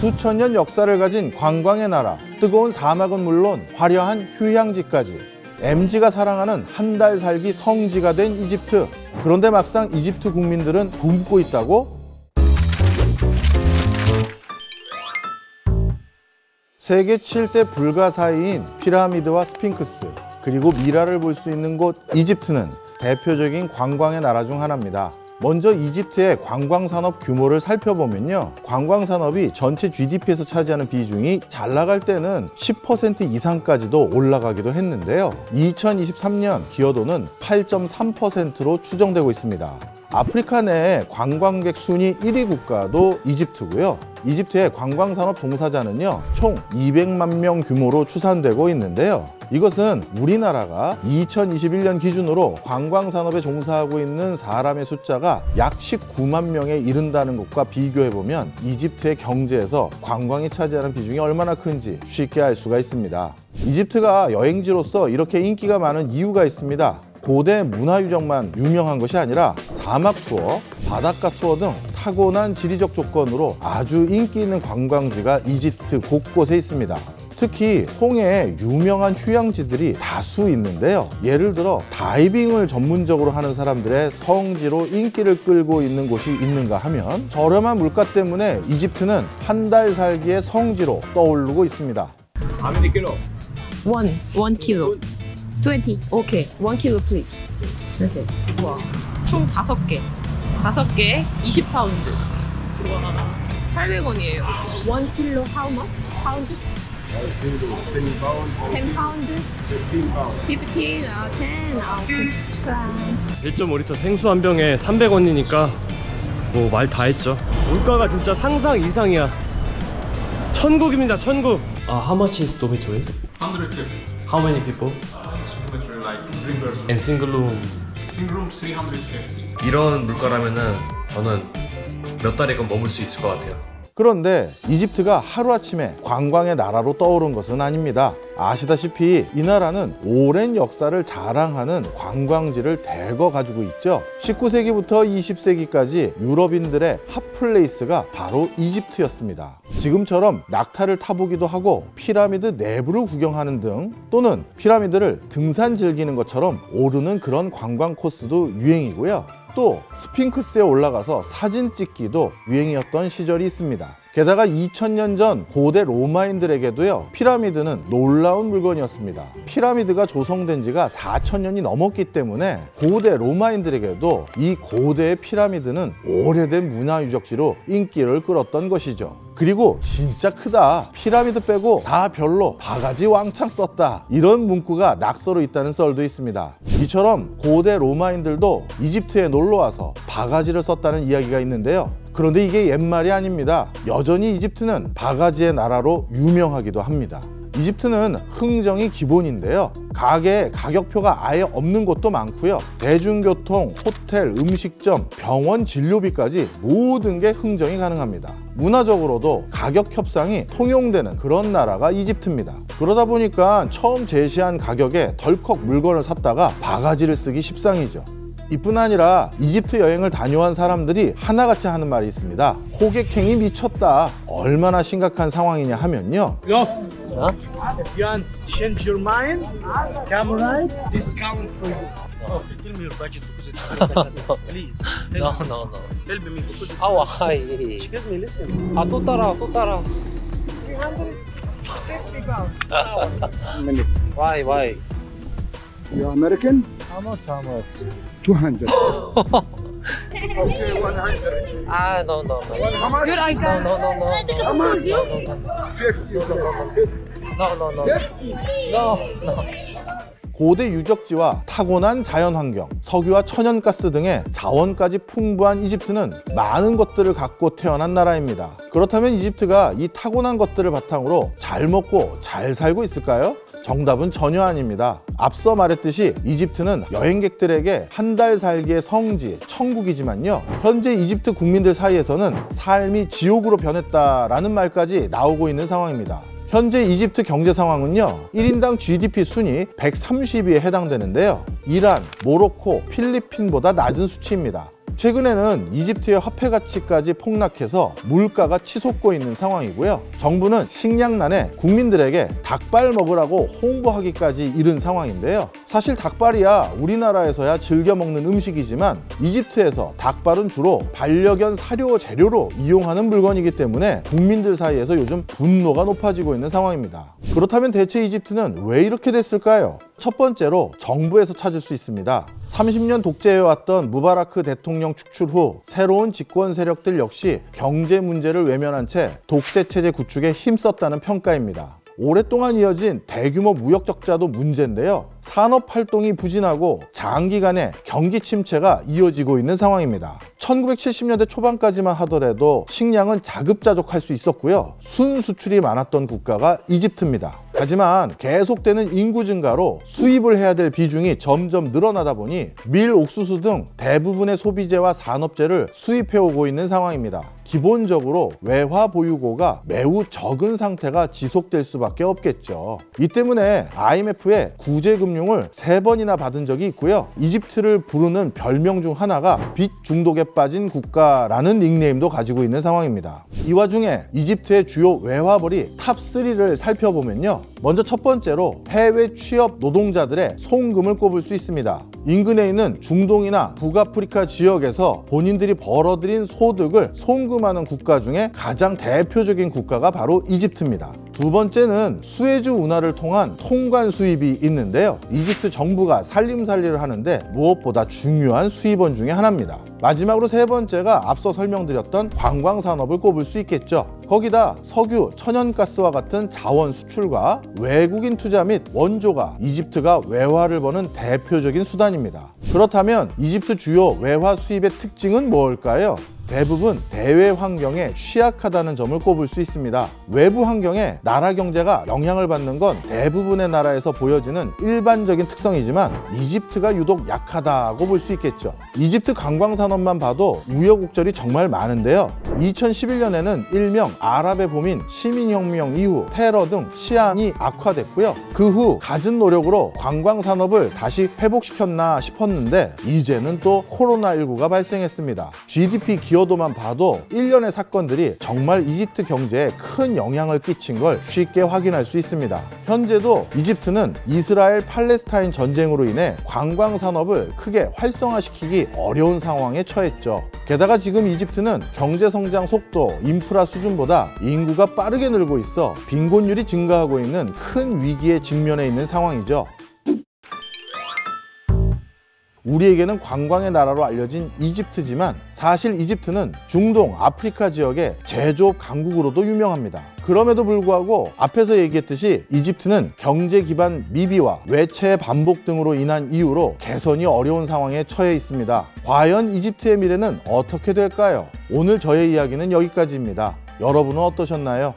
수천 년 역사를 가진 관광의 나라, 뜨거운 사막은 물론 화려한 휴양지까지 MZ가 사랑하는 한 달 살기 성지가 된 이집트. 그런데 막상 이집트 국민들은 굶고 있다고? 세계 7대 불가사의인 피라미드와 스핑크스, 그리고 미라를 볼 수 있는 곳 이집트는 대표적인 관광의 나라 중 하나입니다. 먼저 이집트의 관광산업 규모를 살펴보면요, 관광산업이 전체 GDP에서 차지하는 비중이 잘 나갈 때는 10% 이상까지도 올라가기도 했는데요, 2023년 기여도는 8.3%로 추정되고 있습니다. 아프리카 내 관광객 순위 1위 국가도 이집트고요. 이집트의 관광산업 종사자는요, 총 200만 명 규모로 추산되고 있는데요. 이것은 우리나라가 2021년 기준으로 관광산업에 종사하고 있는 사람의 숫자가 약 19만 명에 이른다는 것과 비교해보면 이집트의 경제에서 관광이 차지하는 비중이 얼마나 큰지 쉽게 알 수가 있습니다. 이집트가 여행지로서 이렇게 인기가 많은 이유가 있습니다. 고대 문화유적만 유명한 것이 아니라 사막 투어, 바닷가 투어 등 타고난 지리적 조건으로 아주 인기 있는 관광지가 이집트 곳곳에 있습니다. 특히 홍해에 유명한 휴양지들이 다수 있는데요, 예를 들어 다이빙을 전문적으로 하는 사람들의 성지로 인기를 끌고 있는 곳이 있는가 하면 저렴한 물가 때문에 이집트는 한 달 살기의 성지로 떠오르고 있습니다. How many kilo? One kilo. 20. Okay. 1 kilo please. Okay. 와. 총 5개. 5개 20파운드. 와. 800원이에요. 1 kilo how much? 파운드? 10 pound. 10 파운드? 15 pound. 15. 10. 1.5리터 생수 한 병에 300원이니까 뭐 말 다 했죠. 물가가 진짜 상상 이상이야. 천국입니다, 천국. How much is dormitory? 150. How many people? Dormitory like 3 persons. And single room? Single room 350. 이런 물가라면은 저는 몇 달이건 머물 수 있을 것 같아요. 그런데 이집트가 하루아침에 관광의 나라로 떠오른 것은 아닙니다. 아시다시피 이 나라는 오랜 역사를 자랑하는 관광지를 대거 가지고 있죠. 19세기부터 20세기까지 유럽인들의 핫플레이스가 바로 이집트였습니다. 지금처럼 낙타를 타보기도 하고 피라미드 내부를 구경하는 등, 또는 피라미드를 등산 즐기는 것처럼 오르는 그런 관광 코스도 유행이고요. 또 스핑크스에 올라가서 사진 찍기도 유행이었던 시절이 있습니다. 게다가 2000년 전 고대 로마인들에게도요, 피라미드는 놀라운 물건이었습니다. 피라미드가 조성된 지가 4000년이 넘었기 때문에 고대 로마인들에게도 이 고대의 피라미드는 오래된 문화유적지로 인기를 끌었던 것이죠. 그리고 진짜 크다, 피라미드 빼고 다 별로, 바가지 왕창 썼다, 이런 문구가 낙서로 있다는 썰도 있습니다. 이처럼 고대 로마인들도 이집트에 놀러와서 바가지를 썼다는 이야기가 있는데요, 그런데 이게 옛말이 아닙니다. 여전히 이집트는 바가지의 나라로 유명하기도 합니다. 이집트는 흥정이 기본인데요, 가게에 가격표가 아예 없는 곳도 많고요, 대중교통, 호텔, 음식점, 병원 진료비까지 모든 게 흥정이 가능합니다. 문화적으로도 가격 협상이 통용되는 그런 나라가 이집트입니다. 그러다 보니까 처음 제시한 가격에 덜컥 물건을 샀다가 바가지를 쓰기 십상이죠. 이뿐 아니라 이집트 여행을 다녀온 사람들이 하나같이 하는 말이 있습니다. 호객행위 미쳤다. 얼마나 심각한 상황이냐 하면요, If you want to change your mind, come right, discount for you. Tell me your budget because it's please. No. Help me because it's Why? excuse me, listen. 또 따라. 350 pounds. Why? You American? How much? 200. Okay, 100. No. How much? Good idea. No. How much? 50. No. 고대 유적지와 타고난 자연환경, 석유와 천연가스 등의 자원까지 풍부한 이집트는 많은 것들을 갖고 태어난 나라입니다. 그렇다면 이집트가 이 타고난 것들을 바탕으로 잘 먹고 잘 살고 있을까요? 정답은 전혀 아닙니다. 앞서 말했듯이 이집트는 여행객들에게 한 달 살기의 성지, 천국이지만요, 현재 이집트 국민들 사이에서는 삶이 지옥으로 변했다라는 말까지 나오고 있는 상황입니다. 현재 이집트 경제 상황은요, 1인당 GDP 순위 130위에 해당되는데요, 이란, 모로코, 필리핀보다 낮은 수치입니다. 최근에는 이집트의 화폐 가치까지 폭락해서 물가가 치솟고 있는 상황이고요. 정부는 식량난에 국민들에게 닭발 먹으라고 홍보하기까지 이른 상황인데요. 사실 닭발이야 우리나라에서야 즐겨 먹는 음식이지만 이집트에서 닭발은 주로 반려견 사료 재료로 이용하는 물건이기 때문에 국민들 사이에서 요즘 분노가 높아지고 있는 상황입니다. 그렇다면 대체 이집트는 왜 이렇게 됐을까요? 첫 번째로 정부에서 찾을 수 있습니다. 30년 독재해왔던 무바라크 대통령 축출 후 새로운 집권 세력들 역시 경제 문제를 외면한 채 독재 체제 구축에 힘썼다는 평가입니다. 오랫동안 이어진 대규모 무역 적자도 문제인데요. 산업 활동이 부진하고 장기간의 경기 침체가 이어지고 있는 상황입니다. 1970년대 초반까지만 하더라도 식량은 자급자족할 수 있었고요. 순수출이 많았던 국가가 이집트입니다. 하지만 계속되는 인구 증가로 수입을 해야 될 비중이 점점 늘어나다 보니 밀, 옥수수 등 대부분의 소비재와 산업재를 수입해오고 있는 상황입니다. 기본적으로 외화 보유고가 매우 적은 상태가 지속될 수밖에 없겠죠. 이 때문에 IMF의 구제금융을 3번이나 받은 적이 있고요. 이집트를 부르는 별명 중 하나가 빚 중독에 빠진 국가라는 닉네임도 가지고 있는 상황입니다. 이 와중에 이집트의 주요 외화벌이 탑3를 살펴보면요. 먼저 첫 번째로 해외 취업 노동자들의 송금을 꼽을 수 있습니다. 인근에 있는 중동이나 북아프리카 지역에서 본인들이 벌어들인 소득을 송금하는 국가 중에 가장 대표적인 국가가 바로 이집트입니다. 두 번째는 수에즈 운하를 통한 통관 수입이 있는데요. 이집트 정부가 살림살이를 하는데 무엇보다 중요한 수입원 중에 하나입니다. 마지막으로 세 번째가 앞서 설명드렸던 관광산업을 꼽을 수 있겠죠. 거기다 석유, 천연가스와 같은 자원 수출과 외국인 투자 및 원조가 이집트가 외화를 버는 대표적인 수단입니다. 그렇다면 이집트 주요 외화 수입의 특징은 뭘까요? 대부분 대외 환경에 취약하다는 점을 꼽을 수 있습니다. 외부 환경에 나라 경제가 영향을 받는 건 대부분의 나라에서 보여지는 일반적인 특성이지만 이집트가 유독 약하다고 볼 수 있겠죠. 이집트 관광산업만 봐도 우여곡절이 정말 많은데요. 2011년에는 일명 아랍의 봄인 시민혁명 이후 테러 등 치안이 악화됐고요. 그 후 갖은 노력으로 관광산업을 다시 회복시켰나 싶었는데 이제는 또 코로나19가 발생했습니다. GDP 기여도만 봐도 일련의 사건들이 정말 이집트 경제에 큰 영향을 끼친 걸 쉽게 확인할 수 있습니다. 현재도 이집트는 이스라엘 팔레스타인 전쟁으로 인해 관광 산업을 크게 활성화시키기 어려운 상황에 처했죠. 게다가 지금 이집트는 경제 성장 속도, 인프라 수준보다 인구가 빠르게 늘고 있어 빈곤율이 증가하고 있는 큰 위기에 직면해 있는 상황이죠. 우리에게는 관광의 나라로 알려진 이집트지만 사실 이집트는 중동, 아프리카 지역의 제조업 강국으로도 유명합니다. 그럼에도 불구하고 앞에서 얘기했듯이 이집트는 경제 기반 미비와 외채 반복 등으로 인한 이유로 개선이 어려운 상황에 처해 있습니다. 과연 이집트의 미래는 어떻게 될까요? 오늘 저의 이야기는 여기까지입니다. 여러분은 어떠셨나요?